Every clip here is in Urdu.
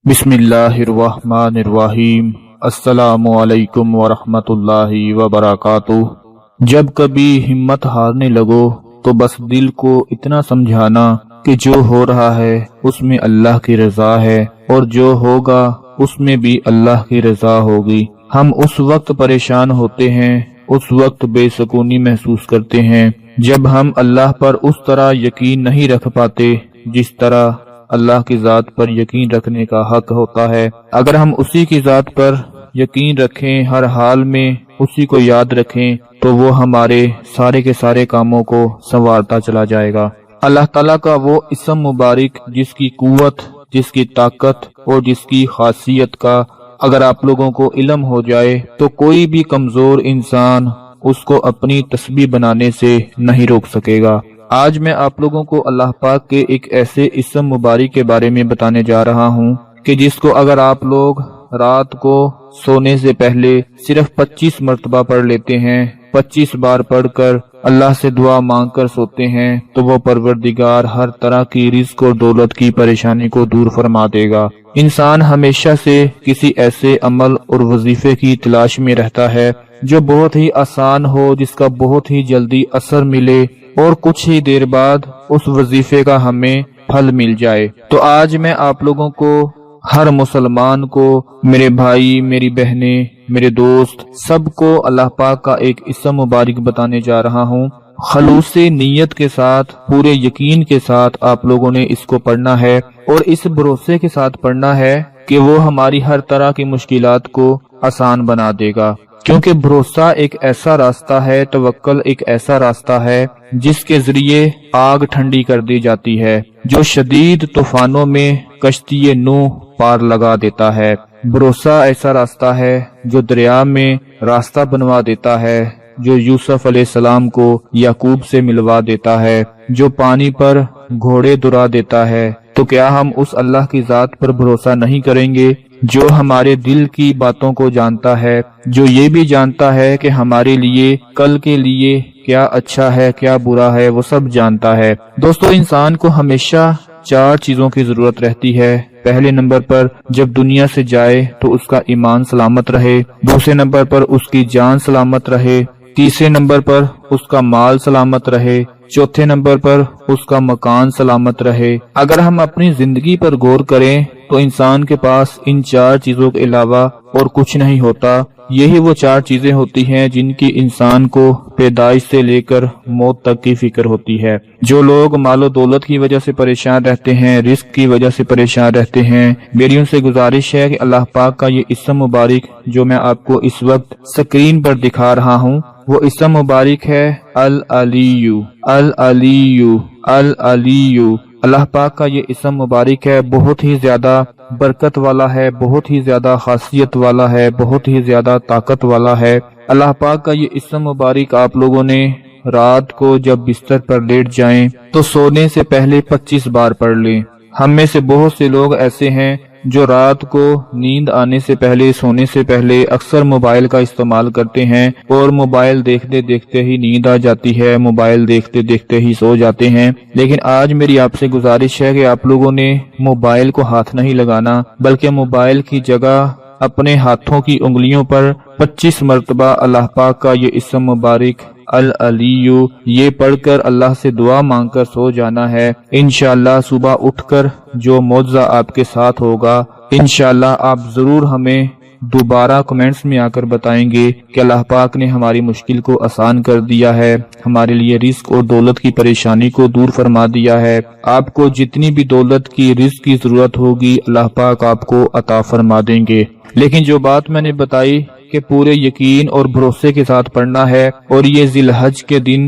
بسم اللہ الرحمن الرحیم۔ السلام علیکم ورحمۃ اللہ وبرکاتہ۔ جب کبھی ہمت ہارنے لگو تو بس دل کو اتنا سمجھانا کہ جو ہو رہا ہے اس میں اللہ کی رضا ہے اور جو ہوگا اس میں بھی اللہ کی رضا ہوگی۔ ہم اس وقت پریشان ہوتے ہیں، اس وقت بے سکونی محسوس کرتے ہیں جب ہم اللہ پر اس طرح یقین نہیں رکھ پاتے جس طرح اللہ کی ذات پر یقین رکھنے کا حق ہوتا ہے۔ اگر ہم اسی کی ذات پر یقین رکھیں، ہر حال میں اسی کو یاد رکھیں، تو وہ ہمارے سارے کے سارے کاموں کو سنوارتا چلا جائے گا۔ اللہ تعالیٰ کا وہ اسم مبارک جس کی قوت، جس کی طاقت اور جس کی خاصیت کا اگر آپ لوگوں کو علم ہو جائے تو کوئی بھی کمزور انسان اس کو اپنی تسبیح بنانے سے نہیں روک سکے گا۔ آج میں آپ لوگوں کو اللہ پاک کے ایک ایسے اسم مبارک کے بارے میں بتانے جا رہا ہوں کہ جس کو اگر آپ لوگ رات کو سونے سے پہلے صرف 25 مرتبہ پڑھ لیتے ہیں، 25 بار پڑھ کر اللہ سے دعا مانگ کر سوتے ہیں تو وہ پروردگار ہر طرح کی رزق اور دولت کی پریشانی کو دور فرما دے گا۔ انسان ہمیشہ سے کسی ایسے عمل اور وظیفے کی تلاش میں رہتا ہے جو بہت ہی آسان ہو، جس کا بہت ہی جلدی اثر ملے اور کچھ ہی دیر بعد اس وظیفے کا ہمیں پھل مل جائے۔ تو آج میں آپ لوگوں کو، ہر مسلمان کو، میرے بھائی، میری بہنیں، میرے دوست، سب کو اللہ پاک کا ایک اسم مبارک بتانے جا رہا ہوں۔ خلوص نیت کے ساتھ، پورے یقین کے ساتھ آپ لوگوں نے اس کو پڑھنا ہے اور اس بھروسے کے ساتھ پڑھنا ہے کہ وہ ہماری ہر طرح کی مشکلات کو آسان بنا دے گا، کیونکہ بھروسہ ایک ایسا راستہ ہے، توکل ایک ایسا راستہ ہے جس کے ذریعے آگ ٹھنڈی کر دی جاتی ہے، جو شدید طوفانوں میں کشتی نوح پار لگا دیتا ہے۔ بھروسہ ایسا راستہ ہے جو دریا میں راستہ بنوا دیتا ہے، جو یوسف علیہ السلام کو یعقوب سے ملوا دیتا ہے، جو پانی پر گھوڑے دڑا دیتا ہے۔ تو کیا ہم اس اللہ کی ذات پر بھروسہ نہیں کریں گے جو ہمارے دل کی باتوں کو جانتا ہے، جو یہ بھی جانتا ہے کہ ہمارے لیے کل کے لیے کیا اچھا ہے کیا برا ہے، وہ سب جانتا ہے۔ دوستو، انسان کو ہمیشہ 4 چیزوں کی ضرورت رہتی ہے۔ پہلے نمبر پر جب دنیا سے جائے تو اس کا ایمان سلامت رہے، دوسرے نمبر پر اس کی جان سلامت رہے، تیسرے نمبر پر اس کا مال سلامت رہے، چوتھے نمبر پر اس کا مکان سلامت رہے۔ اگر ہم اپنی زندگی پر غور کریں تو انسان کے پاس ان 4 چیزوں کے علاوہ اور کچھ نہیں ہوتا۔ یہی وہ 4 چیزیں ہوتی ہیں جن کی انسان کو پیدائش سے لے کر موت تک کی فکر ہوتی ہے۔ جو لوگ مال و دولت کی وجہ سے پریشان رہتے ہیں، رزق کی وجہ سے پریشان رہتے ہیں، میری ان سے گزارش ہے کہ اللہ پاک کا یہ اسم مبارک جو میں آپ کو اس وقت سکرین پر دکھا رہا ہوں، وہ اسم مبارک ہے العلی۔ العلی، العلی، اللہ پاک کا یہ اسم مبارک ہے، بہت ہی زیادہ برکت والا ہے، بہت ہی زیادہ خاصیت والا ہے، بہت ہی زیادہ طاقت والا ہے۔ اللہ پاک کا یہ اسم مبارک آپ لوگوں نے رات کو جب بستر پر لیٹ جائیں تو سونے سے پہلے 25 بار پڑھ لیں۔ ہم میں سے بہت سے لوگ ایسے ہیں جو رات کو نیند آنے سے پہلے، سونے سے پہلے اکثر موبائل کا استعمال کرتے ہیں اور موبائل دیکھتے دیکھتے ہی نیند آ جاتی ہے، موبائل دیکھتے دیکھتے ہی سو جاتے ہیں۔ لیکن آج میری آپ سے گزارش ہے کہ آپ لوگوں نے موبائل کو ہاتھ نہیں لگانا، بلکہ موبائل کی جگہ اپنے ہاتھوں کی انگلیوں پر 25 مرتبہ اللہ پاک کا یہ اسم مبارک العلی یہ پڑھ کر اللہ سے دعا مانگ کر سو جانا ہے۔ انشاءاللہ صبح اٹھ کر جو معجزہ آپ کے ساتھ ہوگا، انشاءاللہ آپ ضرور ہمیں دوبارہ کمنٹس میں آ کر بتائیں گے کہ اللہ پاک نے ہماری مشکل کو آسان کر دیا ہے، ہمارے لیے رزق اور دولت کی پریشانی کو دور فرما دیا ہے۔ آپ کو جتنی بھی دولت کی، رزق کی ضرورت ہوگی، اللہ پاک آپ کو عطا فرما دیں گے۔ لیکن جو بات میں نے بتائی کہ پورے یقین اور بھروسے کے ساتھ پڑھنا ہے، اور یہ ذی الحج کے دن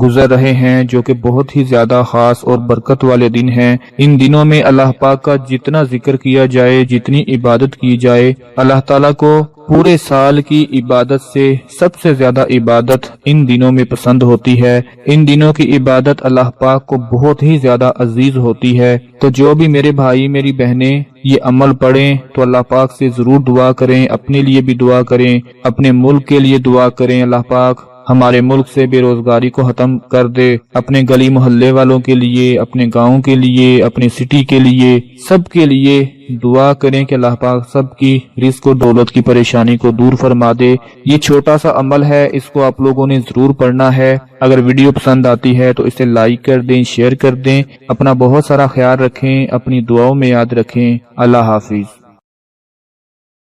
گزر رہے ہیں جو کہ بہت ہی زیادہ خاص اور برکت والے دن ہیں۔ ان دنوں میں اللہ پاک کا جتنا ذکر کیا جائے، جتنی عبادت کی جائے، اللہ تعالیٰ کو پورے سال کی عبادت سے سب سے زیادہ عبادت ان دنوں میں پسند ہوتی ہے۔ ان دنوں کی عبادت اللہ پاک کو بہت ہی زیادہ عزیز ہوتی ہے۔ تو جو بھی میرے بھائی، میری بہنیں یہ عمل پڑھیں تو اللہ پاک سے ضرور دعا کریں، اپنے لیے بھی دعا کریں، اپنے ملک کے لیے دعا کریں۔ اللہ پاک ہمارے ملک سے بے روزگاری کو ختم کر دے، اپنے گلی محلے والوں کے لیے، اپنے گاؤں کے لیے، اپنی سٹی کے لیے، سب کے لیے دعا کریں کہ اللہ پاک سب کی رزق و دولت کی پریشانی کو دور فرما دے۔ یہ چھوٹا سا عمل ہے، اس کو آپ لوگوں نے ضرور پڑھنا ہے۔ اگر ویڈیو پسند آتی ہے تو اسے لائک کر دیں، شیئر کر دیں۔ اپنا بہت سارا خیال رکھیں، اپنی دعاؤں میں یاد رکھیں۔ اللہ حافظ۔